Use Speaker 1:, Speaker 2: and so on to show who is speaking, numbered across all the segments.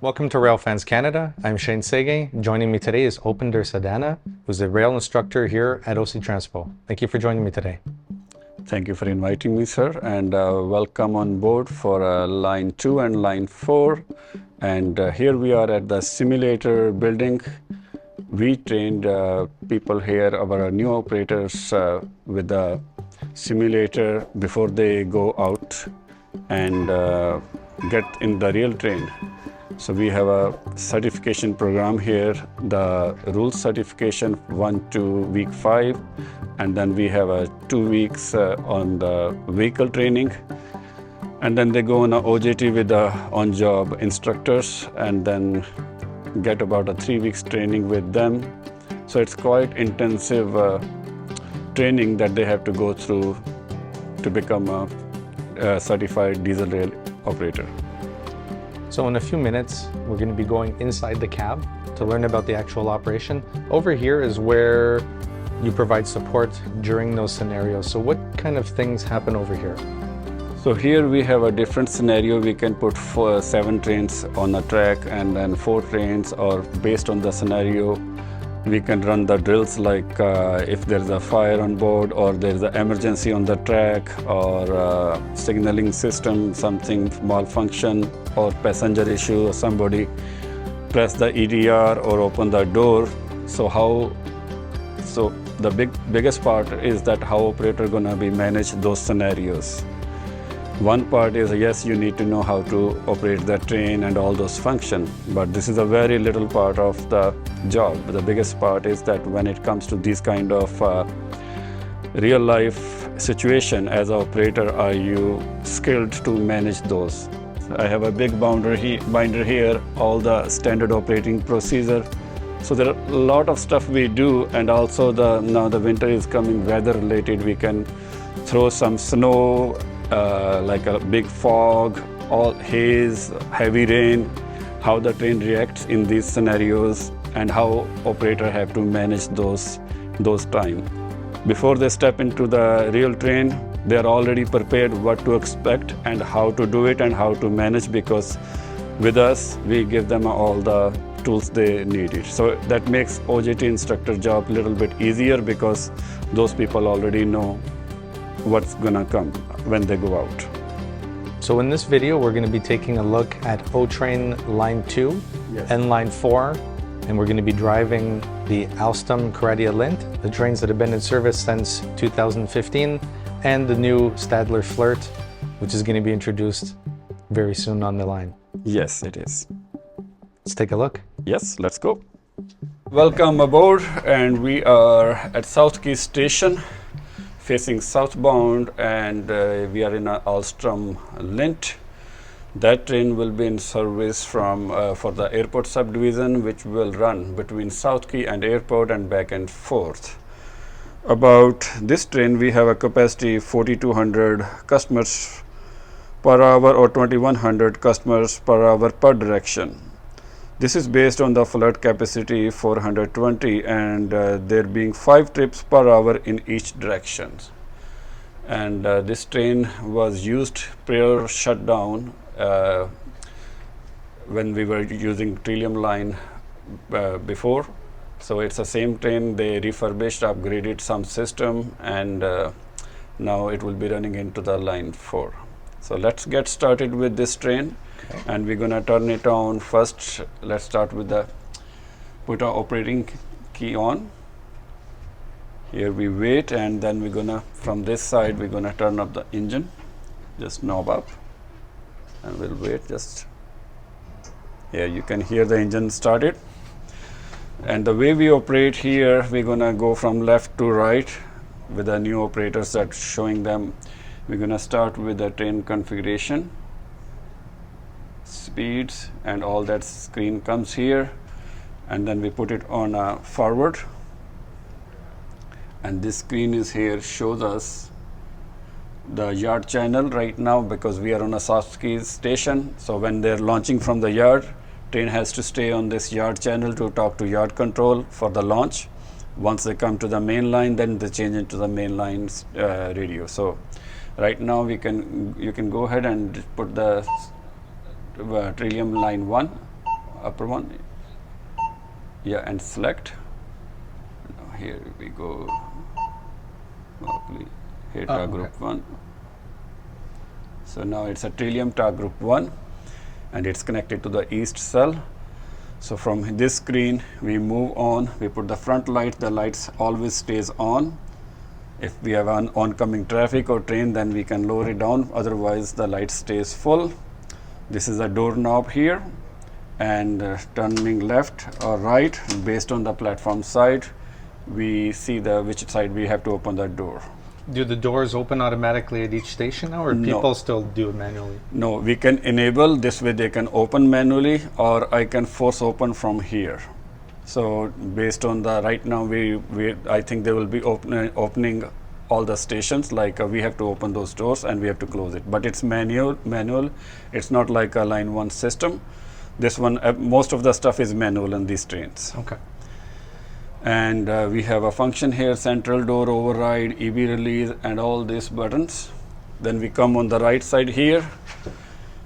Speaker 1: Welcome to Railfans Canada. I'm Shane Sege. Joining me today is Opinder Sadana, who's a rail instructor here at OC Transpo. Thank you for joining me today.
Speaker 2: Thank you for inviting me, sir, and welcome on board for Line 2 and Line 4. And here we are at the simulator building. We trained people here, our new operators, with the simulator before they go out and get in the real train. So we have a certification program here, the rules certification 1 to week 5, and then we have a 2 weeks on the vehicle training, and then they go on a OJT with the on-job instructors, and then get about a 3 weeks training with them. So it's quite intensive training that they have to go through to become a certified diesel rail operator.
Speaker 1: So in a few minutes, we're going to be going inside the cab to learn about the actual operation. Over here is where you provide support during those scenarios. So what kind of things happen over here?
Speaker 2: So here we have a different scenario. We can put 7 trains on a track and then 4 trains, or based on the scenario, we can run the drills like if there's a fire on board, or there's an emergency on the track, or signaling system, something malfunction, or passenger issue, or somebody press the EDR or open the door. So the biggest part is that how operator gonna be manage those scenarios. One part is, yes, you need to know how to operate the train and all those functions, but this is a very little part of the job. The biggest part is that when it comes to these kind of real life situation, as an operator, are you skilled to manage those? I have a big binder here, all the standard operating procedure. So there are a lot of stuff we do, and also now the winter is coming, weather related, we can throw some snow, like a big fog, all haze, heavy rain, how the train reacts in these scenarios, and how operator have to manage those time. Before they step into the real train, they are already prepared what to expect and how to do it and how to manage, because with us, we give them all the tools they needed. So that makes OJT instructor job a little bit easier, because those people already know what's gonna come when they go out.
Speaker 1: So in this video, we're going to be taking a look at O train line 2
Speaker 2: Yes.
Speaker 1: and line 4, and we're going to be driving the Alstom Coradia LINT, the trains that have been in service since 2015, and the new Stadler Flirt, which is going to be introduced very soon on the line.
Speaker 2: Yes, it is.
Speaker 1: Let's take a look.
Speaker 2: Yes, let's go. Welcome aboard, and we are at South Key Station, facing southbound, and we are in an Alstom LINT. That train will be in service from for the airport subdivision, which will run between South Key and airport and back and forth. About this train, we have a capacity 4,200 customers per hour or 2,100 customers per hour per direction. This is based on the flirt capacity 420, and there being 5 trips per hour in each direction. And this train was used prior shutdown when we were using Trillium line before. So it's the same train. They refurbished, upgraded some system, and now it will be running into the line 4. So let's get started with this train. Okay. And we're gonna turn it on first. Let's start with put our operating key on. Here we wait, and then we're gonna, from this side, we're gonna turn up the engine. Just knob up, and we'll wait. Just here you can hear the engine started. And the way we operate here, we're gonna go from left to right with the new operators that showing them. We're gonna start with the train configuration, speeds, and all that screen comes here, and then we put it on forward, and this screen is here, shows us the yard channel right now, because we are on a South Keys station. So when they're launching from the yard, train has to stay on this yard channel to talk to yard control for the launch. Once they come to the main line, then they change into the main line's radio. So right now you can go ahead and put the Trillium line 1, upper one. Yeah, and select. Now here we go. Here tar group 1. So now it's a Trillium tar group 1 and it's connected to the east cell. So from this screen we move on, we put the front light, the lights always stays on. If we have an oncoming traffic or train, then we can lower it down, otherwise the light stays full. This is a doorknob here, and turning left or right based on the platform side, we see which side we have to open the door.
Speaker 1: Do the doors open automatically at each station now, or people still do it manually?
Speaker 2: No, we can enable this way, they can open manually, or I can force open from here. So based on the right now, I think they will be opening all the stations, like we have to open those doors and we have to close it. But it's manual. It's not like a line 1 system. This one, most of the stuff is manual in these trains.
Speaker 1: Okay.
Speaker 2: And we have a function here, central door override, EB release, and all these buttons. Then we come on the right side here.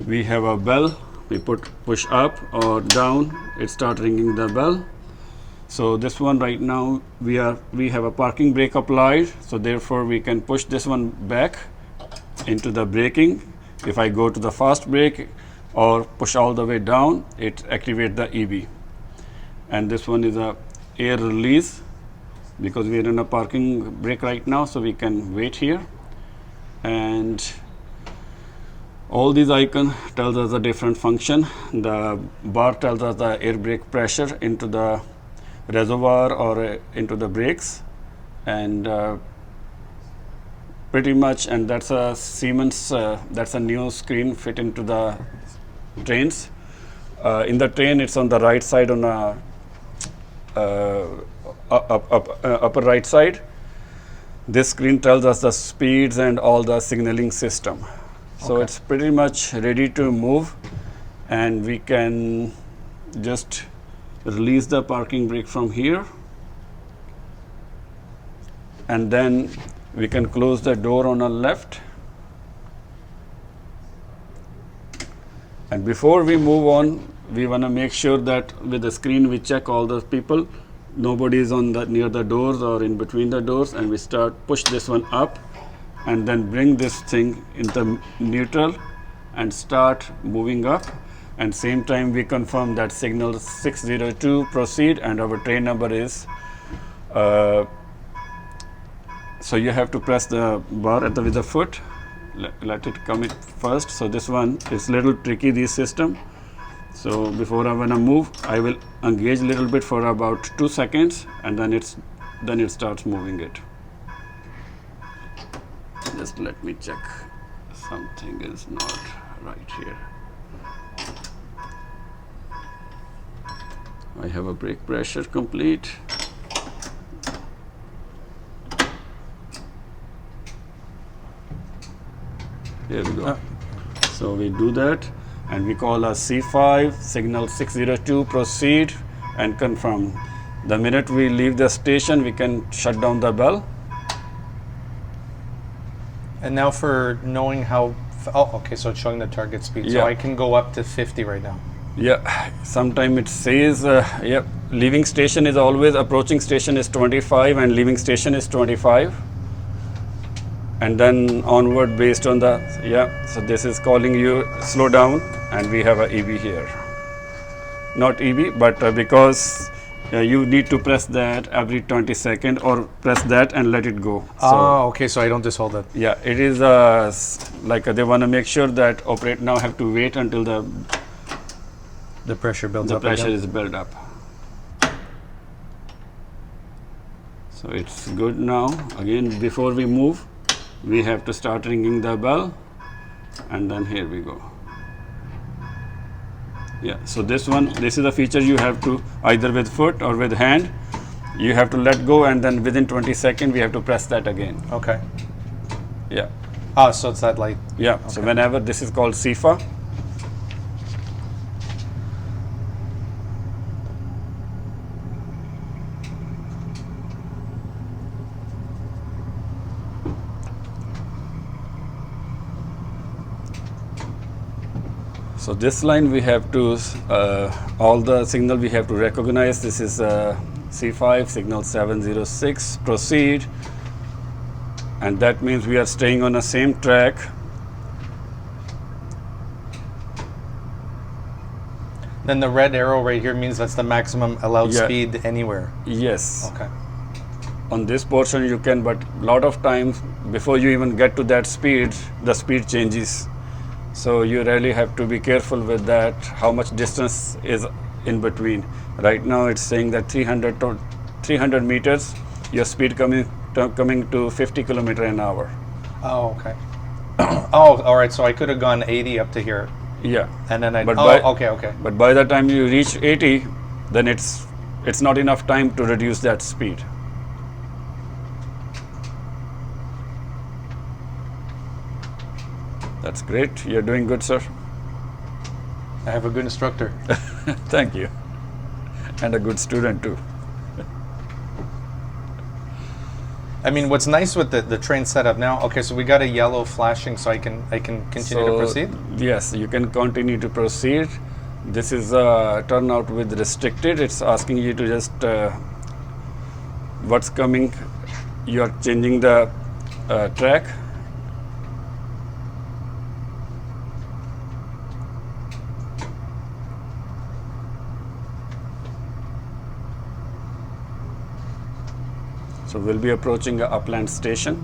Speaker 2: We have a bell. We push up or down. It starts ringing the bell. So this one right now we have a parking brake applied. So therefore we can push this one back into the braking. If I go to the fast brake or push all the way down, it activates the EB. And this one is a air release, because we are in a parking brake right now, so we can wait here. And all these icons tells us a different function. The bar tells us the air brake pressure into the reservoir or into the brakes, and pretty much, and that's a Siemens, that's a new screen fit into the trains. In the train, it's on the right side, on a upper right side. This screen tells us the speeds and all the signaling system. So
Speaker 1: Okay.
Speaker 2: it's pretty much ready to move, and we can just release the parking brake from here, and then we can close the door on our left. And before we move on, we want to make sure that with the screen we check all the people, nobody is on the near the doors or in between the doors, and we push this one up and then bring this thing into neutral and start moving up. And same time we confirm that signal 602 proceed, and our train number is so you have to press the bar with the foot, let it come in first. So this one is little tricky, this system. So before I wanna move, I will engage a little bit for about 2 seconds, and then it starts moving it. Just let me check, something is not right here. I have a brake pressure complete. Here we go. So we do that, and we call a C5, signal 602 proceed, and confirm. The minute we leave the station, we can shut down the bell.
Speaker 1: And now for knowing how, okay, so it's showing the target speed.
Speaker 2: Yeah.
Speaker 1: So I can go up to 50 right now.
Speaker 2: Yeah, sometime it says, yeah, leaving station is always, approaching station is 25 and leaving station is 25. And then onward based on the, yeah, so this is calling you slow down, and we have a EB here. Not EB, but because you need to press that every 20 seconds, or press that and let it go.
Speaker 1: Oh, okay, so I don't just hold it.
Speaker 2: Yeah, it is like they want to make sure that operate now have to wait until
Speaker 1: The pressure builds
Speaker 2: the
Speaker 1: up
Speaker 2: pressure
Speaker 1: again.
Speaker 2: is built up. So it's good now. Again, before we move, we have to start ringing the bell, and then here we go. Yeah, so this is a feature you have to either with foot or with hand, you have to let go, and then within 20 seconds we have to press that again.
Speaker 1: Okay.
Speaker 2: Yeah.
Speaker 1: Ah, so it's that light.
Speaker 2: Yeah, so whenever, this is called CIFA. So this line we have to, all the signal we have to recognize. This is C5, signal 706, proceed. And that means we are staying on the same track.
Speaker 1: Then the red arrow right here means that's the maximum allowed
Speaker 2: Yeah.
Speaker 1: speed anywhere.
Speaker 2: Yes.
Speaker 1: Okay.
Speaker 2: On this portion you can, but lot of times before you even get to that speed, the speed changes. So you really have to be careful with that, how much distance is in between. Right now it's saying that 300 meters, your speed coming to 50 kilometer an hour.
Speaker 1: Oh, okay. Oh, all right. So I could have gone 80 up to here,
Speaker 2: Yeah.
Speaker 1: and then I.
Speaker 2: But
Speaker 1: okay.
Speaker 2: But by the time you reach 80, then it's not enough time to reduce that speed. That's great. You're doing good, sir.
Speaker 1: I have a good instructor.
Speaker 2: Thank you. And a good student too.
Speaker 1: I mean, what's nice with the train setup now? Okay, so we got a yellow flashing, so I can continue to proceed.
Speaker 2: Yes, you can continue to proceed. This is a turnout with restricted. It's asking you to just what's coming. You are changing the track. So we'll be approaching a upland station.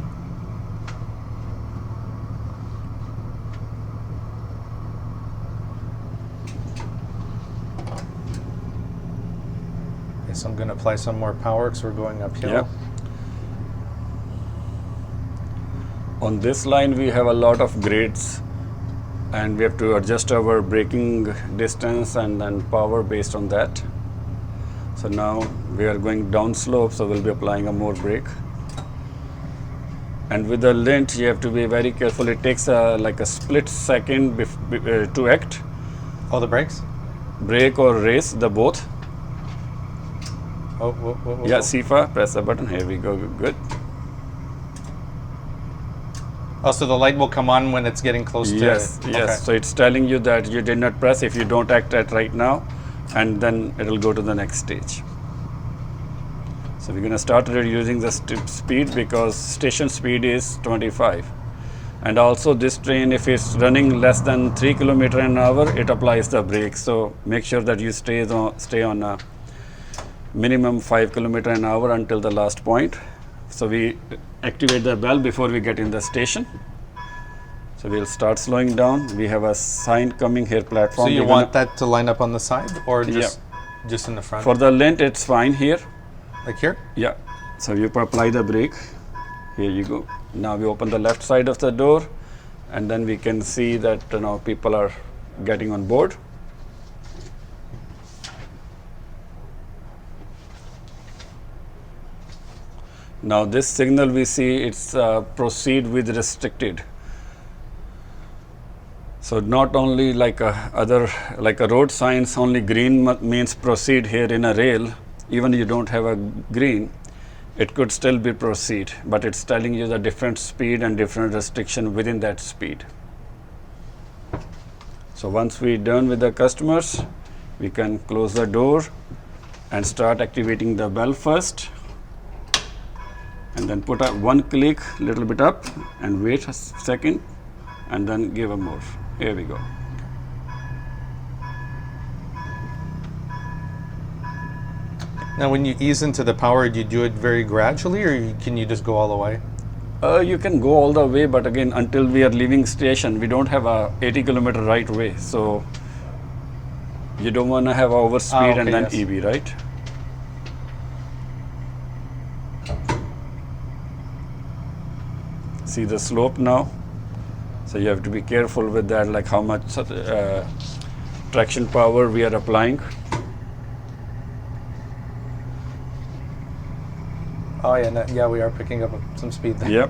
Speaker 1: Okay, so I'm going to apply some more power because we're going uphill.
Speaker 2: Yep. On this line we have a lot of grades and we have to adjust our braking distance and then power based on that. So now we are going down slope, so we'll be applying a more brake. And with the lint you have to be very careful. It takes like a split second to act.
Speaker 1: Oh, the brakes?
Speaker 2: Brake or race, the both.
Speaker 1: Oh, whoa.
Speaker 2: Yeah, C5, press the button. Here we go, good.
Speaker 1: Oh, so the light will come on when it's getting close to...
Speaker 2: Yes.
Speaker 1: Okay.
Speaker 2: So it's telling you that you did not press if you don't act at right now, and then it'll go to the next stage. So we're going to start reducing the speed because station speed is 25. And also this train, if it's running less than 3 kilometers an hour, it applies the brake. So make sure that you stay on a minimum 5 kilometers an hour until the last point. So we activate the bell before we get in the station. So we'll start slowing down. We have a sign coming here, platform.
Speaker 1: So you want that to line up on the side or just in the front?
Speaker 2: For the lint, it's fine here.
Speaker 1: Like here?
Speaker 2: Yeah. So you apply the brake. Here you go. Now we open the left side of the door, and then we can see that people are getting on board. Now this signal we see, it's proceed with restricted. So not only like a road signs, only green means proceed here in a rail. Even you don't have a green, it could still be proceed, but it's telling you the different speed and different restriction within that speed. So once we're done with the customers, we can close the door and start activating the bell first, and then put one click little bit up and wait a second, and then give a more. Here we go.
Speaker 1: Now, when you ease into the power, do you do it very gradually, or can you just go all the way?
Speaker 2: You can go all the way, but again, until we are leaving station, we don't have a 80 kilometer right way. So you don't want to have overspeed and then
Speaker 1: yes.
Speaker 2: EV, right? See the slope now? So you have to be careful with that, like how much traction power we are applying.
Speaker 1: Oh yeah, we are picking up some speed there.
Speaker 2: Yep.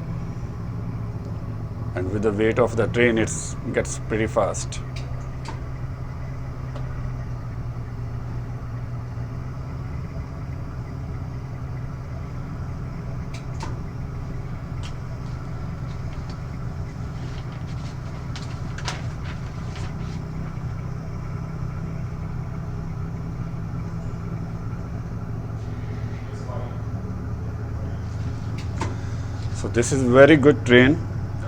Speaker 2: And with the weight of the train, it gets pretty fast. So this is very good train.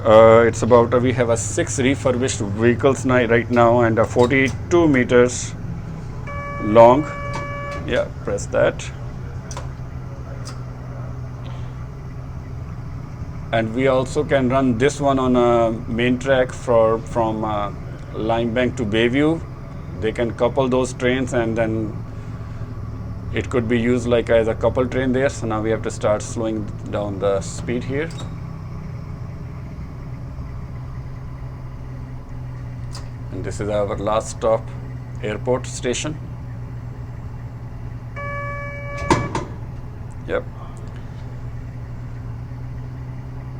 Speaker 2: It's about we have a 6 refurbished vehicles right now and a 42 meters long. Yeah, press that. And we also can run this one on a main track from Lime Bank to Bayview. They can couple those trains and then it could be used like as a couple train there. So now we have to start slowing down the speed here. And this is our last stop, airport station. Yep.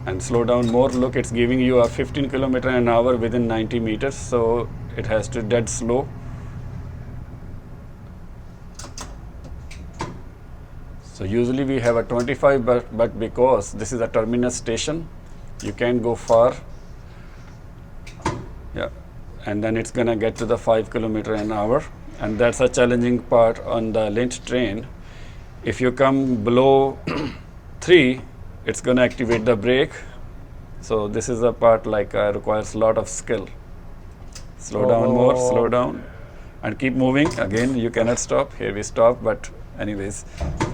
Speaker 2: And slow down more. Look, it's giving you a 15 kilometer an hour within 90 meters, so it has to dead slow. So usually we have a 25, but because this is a terminus station, you can't go far. Yeah, and then it's gonna get to the 5 kilometer an hour, and that's a challenging part on the Lint train. If you come below 3, it's going to activate the brake. So this is a part like requires a lot of skill. Slow down more, slow down, and keep moving. Again, you cannot stop. Here we stop, but anyways,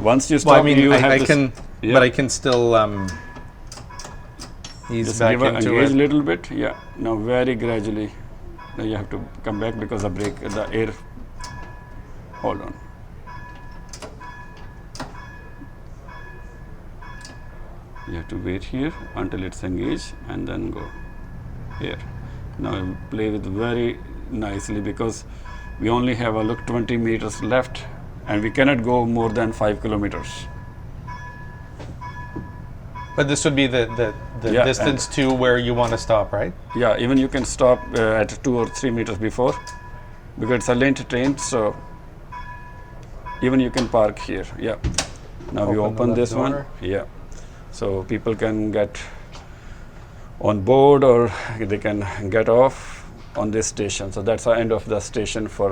Speaker 2: once you stop,
Speaker 1: Well, I mean,
Speaker 2: you have
Speaker 1: I
Speaker 2: to
Speaker 1: can,
Speaker 2: yeah.
Speaker 1: but I can still ease
Speaker 2: Just
Speaker 1: back
Speaker 2: give
Speaker 1: into
Speaker 2: engage
Speaker 1: it.
Speaker 2: a little bit. Yeah. Now very gradually. Now you have to come back because the brake, the air. Hold on. You have to wait here until it's engaged and then go here. Now play with very nicely because we only have a look 20 meters left and we cannot go more than 5 kilometers.
Speaker 1: But this would be the
Speaker 2: Yeah,
Speaker 1: distance to where you want to stop, right?
Speaker 2: Yeah, even you can stop at 2 or 3 meters before because it's a Lint train, so even you can park here. Yeah. Now we open this one. Yeah. So people can get on board or they can get off on this station. So that's the end of the station for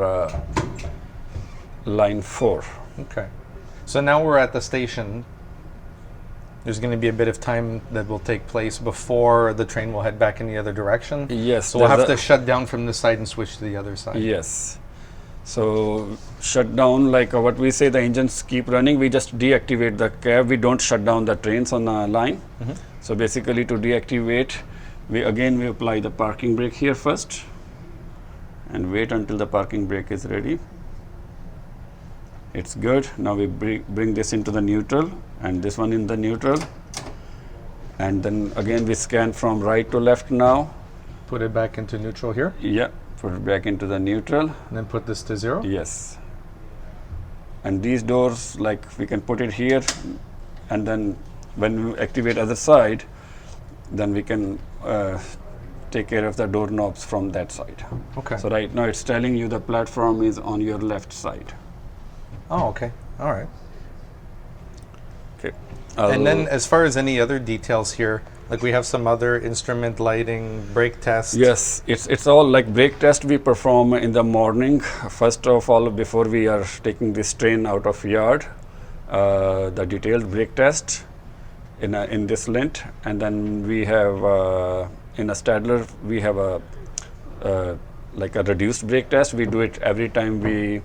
Speaker 2: line 4.
Speaker 1: Okay. So now we're at the station. There's going to be a bit of time that will take place before the train will head back in the other direction.
Speaker 2: Yes.
Speaker 1: So we'll have to shut down from this side and switch to the other side.
Speaker 2: Yes. So shut down, like what we say, the engines keep running. We just deactivate the cab. We don't shut down the trains on the line.
Speaker 1: Mm-hmm.
Speaker 2: So basically, to deactivate, we apply the parking brake here first, and wait until the parking brake is ready. It's good. Now we bring this into the neutral, and this one in the neutral, and then again we scan from right to left now.
Speaker 1: Put it back into neutral here.
Speaker 2: Yeah. Put it back into the neutral.
Speaker 1: And then put this to 0?
Speaker 2: Yes. And these doors, like we can put it here, and then when we activate other side, then we can take care of the doorknobs from that side.
Speaker 1: Okay.
Speaker 2: So right now it's telling you the platform is on your left side.
Speaker 1: Oh, okay. All right.
Speaker 2: Okay.
Speaker 1: And then as far as any other details here, like we have some other instrument lighting, brake tests.
Speaker 2: Yes, it's all like brake test we perform in the morning. First of all, before we are taking this train out of yard, the detailed brake test in this Lint, and then we have in a Stadler we have a like a reduced brake test. We do it every time we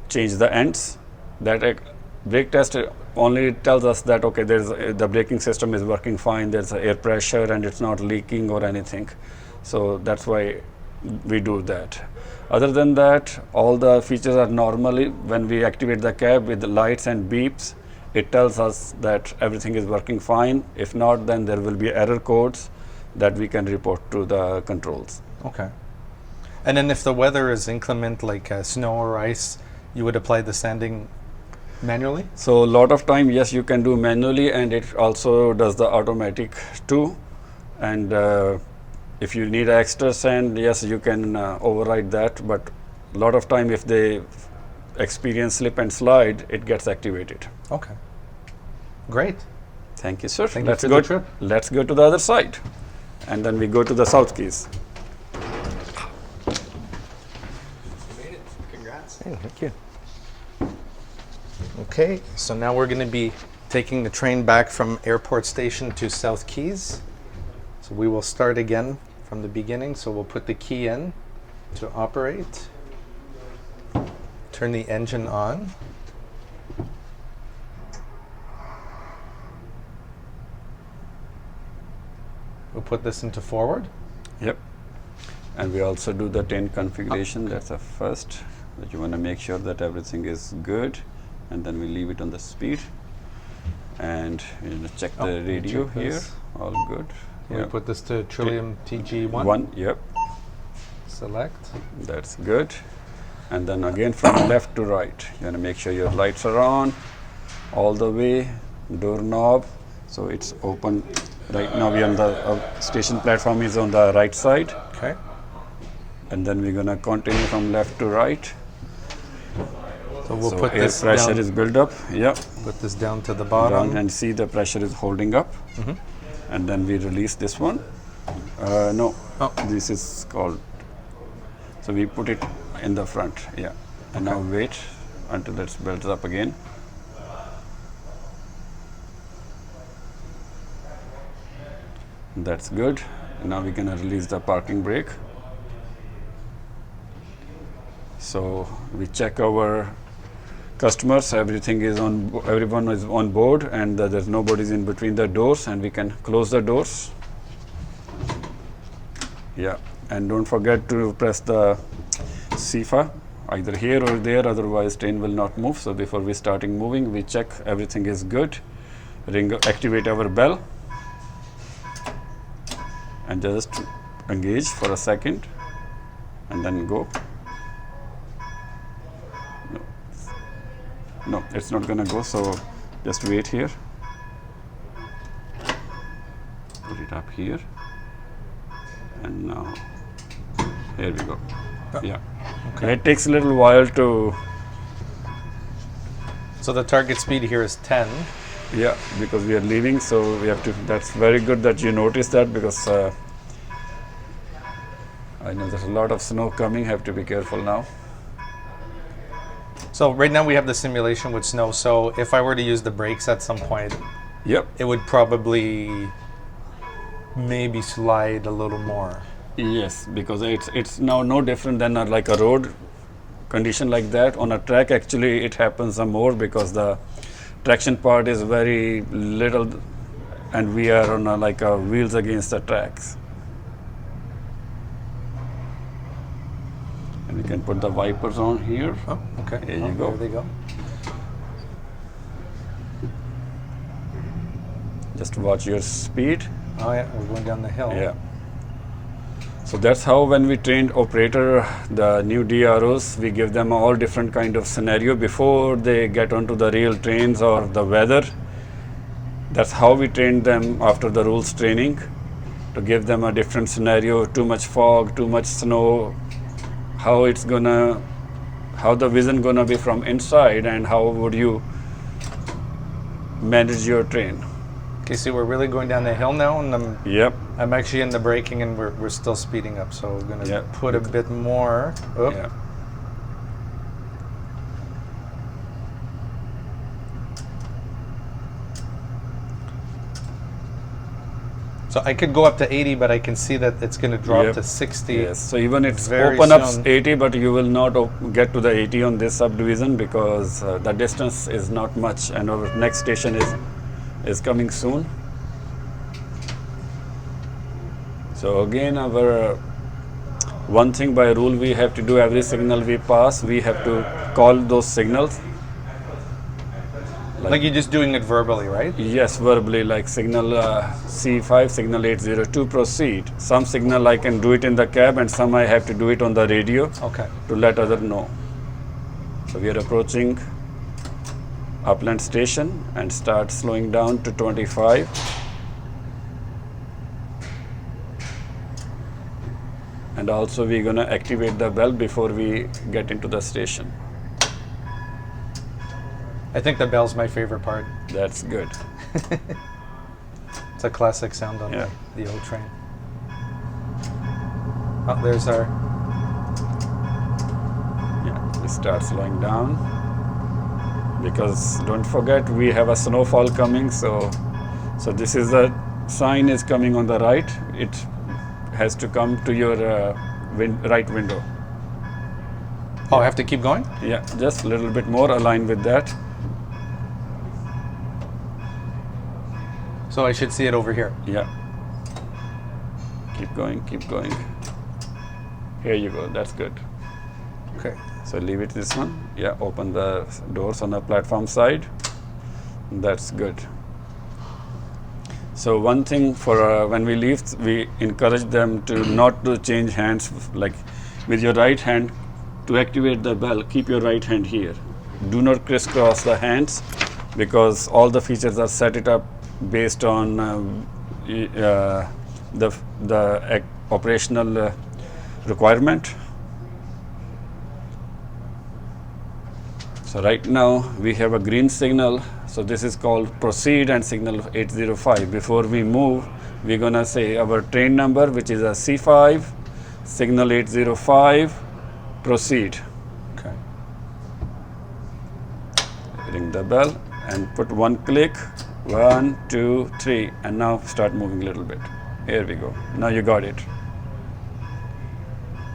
Speaker 2: change the ends. That brake test only tells us that okay, the braking system is working fine, there's air pressure and it's not leaking or anything. So that's why we do that. Other than that, all the features are normally when we activate the cab with the lights and beeps, it tells us that everything is working fine. If not, then there will be error codes that we can report to the controls.
Speaker 1: Okay. And then if the weather is inclement, like snow or ice, you would apply the sanding manually?
Speaker 2: So a lot of time, yes, you can do manually, and it also does the automatic too. And if you need extra sand, yes, you can override that. But a lot of time, if they experience slip and slide, it gets activated.
Speaker 1: Okay. Great.
Speaker 2: Thank you, sir.
Speaker 1: Thank you for the trip.
Speaker 2: Let's go to the other side, and then we go to the South Keys.
Speaker 1: You made it. Congrats. Hey, thank you. Okay, so now we're going to be taking the train back from Airport Station to South Keys. So we will start again from the beginning. So we'll put the key in to operate. Turn the engine on. We'll put this into forward.
Speaker 2: Yep. And we also do the 10 configuration. That's a first. But you want to make sure that everything is good, and then we leave it on the speed. And you check the radio
Speaker 1: check
Speaker 2: here.
Speaker 1: this.
Speaker 2: All good.
Speaker 1: We put this to Trillium TG1.
Speaker 2: One, yep.
Speaker 1: Select.
Speaker 2: That's good. And then again from left to right. You want to make sure your lights are on all the way. Doorknob. So it's open. Right now we are on the station platform is on the right side.
Speaker 1: Okay.
Speaker 2: And then we're going to continue from left to right.
Speaker 1: So we'll put
Speaker 2: air
Speaker 1: this
Speaker 2: pressure
Speaker 1: down.
Speaker 2: is built up. Yep.
Speaker 1: Put this down to the bottom.
Speaker 2: Down and see the pressure is holding up. And then we release this one. No, this is called. So we put it in the front. Yeah. And now wait until it's built up again. That's good. And now we're gonna release the parking brake. So we check our customers, everything is on, everyone is on board, and there's nobody's in between the doors, and we can close the doors. Yeah, and don't forget to press the CFA either here or there, otherwise train will not move. So before we starting moving, we check everything is good. Activate our bell and just engage for a second and then go. No, it's not gonna go, so just wait here. Put it up here. And now, here we go. Yeah. Okay. It takes a little while to.
Speaker 1: So the target speed here is 10.
Speaker 2: Yeah, because we are leaving, so we have to. That's very good that you noticed that, because I know there's a lot of snow coming. Have to be careful now.
Speaker 1: So right now we have the simulation with snow. So if I were to use the brakes at some point,
Speaker 2: Yep.
Speaker 1: it would probably maybe slide a little more.
Speaker 2: Yes, because it's now no different than like a road condition like that. On a track, actually, it happens some more because the traction part is very little, and we are on like wheels against the tracks. And we can put the wipers on here.
Speaker 1: Oh, okay.
Speaker 2: There you go.
Speaker 1: There they go.
Speaker 2: Just watch your speed.
Speaker 1: Oh yeah, we're going down the hill.
Speaker 2: Yeah. So that's how when we trained operator, the new DROs, we give them all different kind of scenario before they get onto the real trains or the weather. That's how we trained them after the rules training, to give them a different scenario, too much fog, too much snow, how the vision gonna be from inside, and how would you manage your train.
Speaker 1: Okay, see, we're really going down the hill now, and
Speaker 2: Yep.
Speaker 1: I'm actually in the braking, and we're still speeding up. So we're gonna
Speaker 2: Yep.
Speaker 1: put a bit more. Oop.
Speaker 2: Yeah.
Speaker 1: So I could go up to 80, but I can see that it's going to drop
Speaker 2: Yep.
Speaker 1: to 60.
Speaker 2: Yes. So even it's
Speaker 1: very
Speaker 2: open up
Speaker 1: soon.
Speaker 2: 80, but you will not get to the 80 on this subdivision because the distance is not much, and our next station is coming soon. So again, our one thing by rule we have to do, every signal we pass, we have to call those signals.
Speaker 1: Like you're just doing it verbally, right?
Speaker 2: Yes, verbally, like signal C5, signal 802, proceed. Some signal I can do it in the cab, and some I have to do it on the radio
Speaker 1: Okay.
Speaker 2: to let other know. So we are approaching Upland Station and start slowing down to 25. And also we're gonna activate the bell before we get into the station.
Speaker 1: I think the bell's my favorite part.
Speaker 2: That's good.
Speaker 1: It's a classic sound on
Speaker 2: Yeah.
Speaker 1: the old train. Oh, there's our...
Speaker 2: Yeah, we start slowing down. because don't forget we have a snowfall coming. So this is the sign is coming on the right. It has to come to your right window.
Speaker 1: Oh, I have to keep going?
Speaker 2: Yeah, just a little bit more align with that.
Speaker 1: So I should see it over here.
Speaker 2: Yeah. Keep going, keep going. Here you go, that's good.
Speaker 1: Okay.
Speaker 2: So leave it this one. Yeah, open the doors on the platform side. That's good. So one thing for when we leave, we encourage them to not to change hands. Like with your right hand, to activate the bell, keep your right hand here. Do not crisscross the hands, because all the features are set it up based on the operational requirement. So right now we have a green signal. So this is called proceed and signal 805. Before we move, we're gonna say our train number, which is a C5, signal 805, proceed.
Speaker 1: Okay.
Speaker 2: Ring the bell and put one click. 1, 2, 3, and now start moving a little bit. Here we go. Now you got it.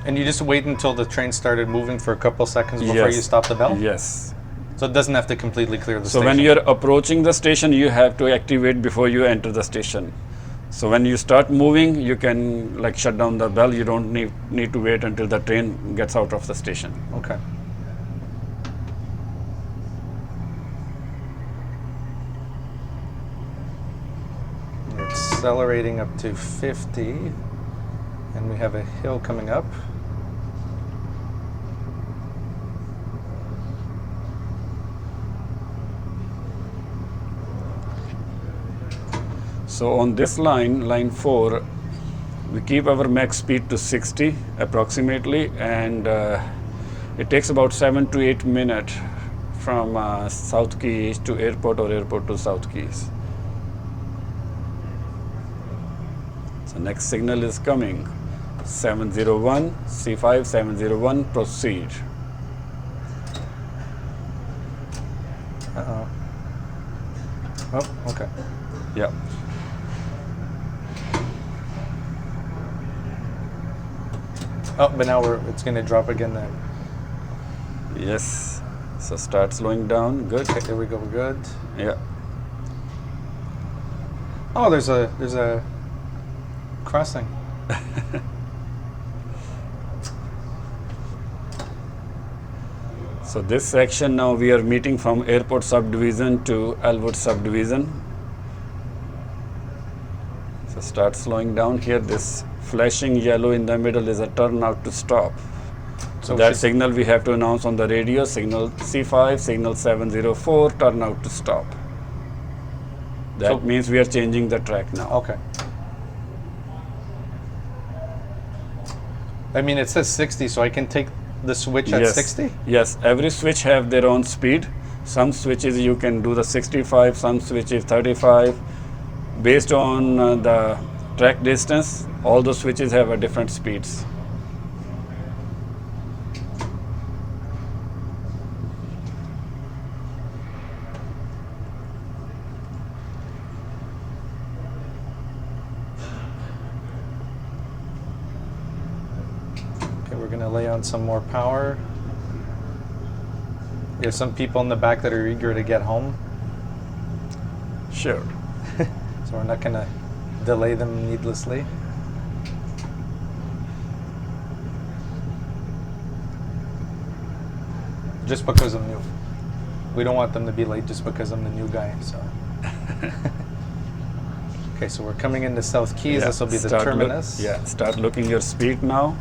Speaker 1: And you just wait until the train started moving for a couple seconds before you stop the bell?
Speaker 2: Yes.
Speaker 1: So it doesn't have to completely clear the
Speaker 2: So
Speaker 1: station?
Speaker 2: when you're approaching the station, you have to activate before you enter the station. So when you start moving, you can like shut down the bell. You don't need to wait until the train gets out of the station.
Speaker 1: Okay. We're accelerating up to 50, and we have a hill coming up.
Speaker 2: So on this line, line 4, we keep our max speed to 60 approximately, and it takes about 7 to 8 minutes from South Keys to airport or airport to South Keys. So next signal is coming. 701, C5 701, proceed.
Speaker 1: Uh-oh. Oh, okay.
Speaker 2: Yeah.
Speaker 1: Oh, but now it's going to drop again then.
Speaker 2: Yes. So start slowing down. Good.
Speaker 1: Okay, there we go. We're good.
Speaker 2: Yeah.
Speaker 1: Oh, there's a crossing.
Speaker 2: So this section now we are meeting from airport subdivision to Elwood subdivision. So start slowing down here. This flashing yellow in the middle is a turn out to stop. So that signal we have to announce on the radio, signal C5, signal 704, turn out to stop. That means we are changing the track now.
Speaker 1: Okay. I mean, it says 60, so I can take the switch at 60?
Speaker 2: Yes, every switch have their own speed. Some switches you can do the 65, some switches 35. Based on the track distance, all the switches have a different speeds.
Speaker 1: Okay, we're going to lay on some more power. We have some people in the back that are eager to get home.
Speaker 2: Sure.
Speaker 1: So we're not going to delay them needlessly. Just because I'm new. We don't want them to be late just because I'm the new guy, so. Okay, so we're coming into South Keys. This will be the terminus.
Speaker 2: Start looking your speed now.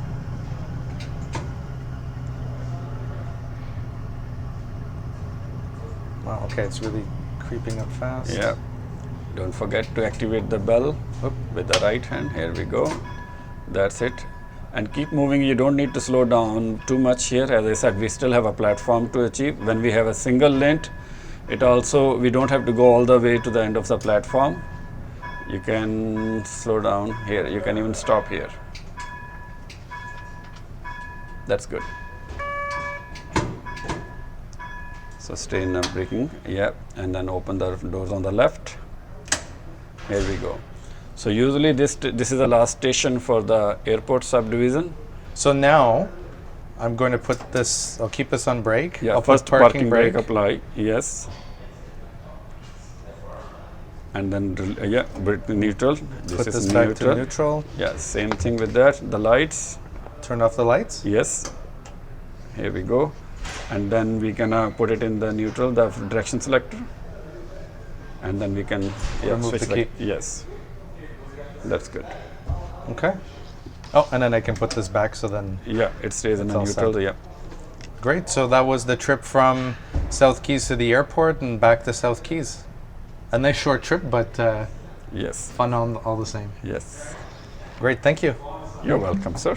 Speaker 1: Wow, okay, it's really creeping up fast.
Speaker 2: Yeah. Don't forget to activate the bell with the right hand. Here we go. That's it. And keep moving. You don't need to slow down too much here. As I said, we still have a platform to achieve. When we have a single lint, we don't have to go all the way to the end of the platform. You can slow down here. You can even stop here. That's good. So stay in braking, yeah, and then open the doors on the left. Here we go. So usually this is the last station for the airport subdivision.
Speaker 1: So now I'm going to put this, I'll keep this on brake.
Speaker 2: Yeah,
Speaker 1: I'll
Speaker 2: first
Speaker 1: put
Speaker 2: parking brake apply, yes. And then brake neutral.
Speaker 1: Put this back to neutral.
Speaker 2: Yeah, same thing with that. The lights.
Speaker 1: Turn off the lights.
Speaker 2: Yes. Here we go. And then we can put it in the neutral, the direction selector. And then we can
Speaker 1: remove
Speaker 2: switch
Speaker 1: the key.
Speaker 2: Yes. That's good.
Speaker 1: Okay. Oh, and then I can put this back so then...
Speaker 2: Yeah, it stays in the neutral,
Speaker 1: set.
Speaker 2: yeah.
Speaker 1: Great, so that was the trip from South Keys to the airport and back to South Keys. A nice short trip, but
Speaker 2: yes,
Speaker 1: fun all the same.
Speaker 2: yes.
Speaker 1: Great, thank you.
Speaker 2: You're welcome, sir.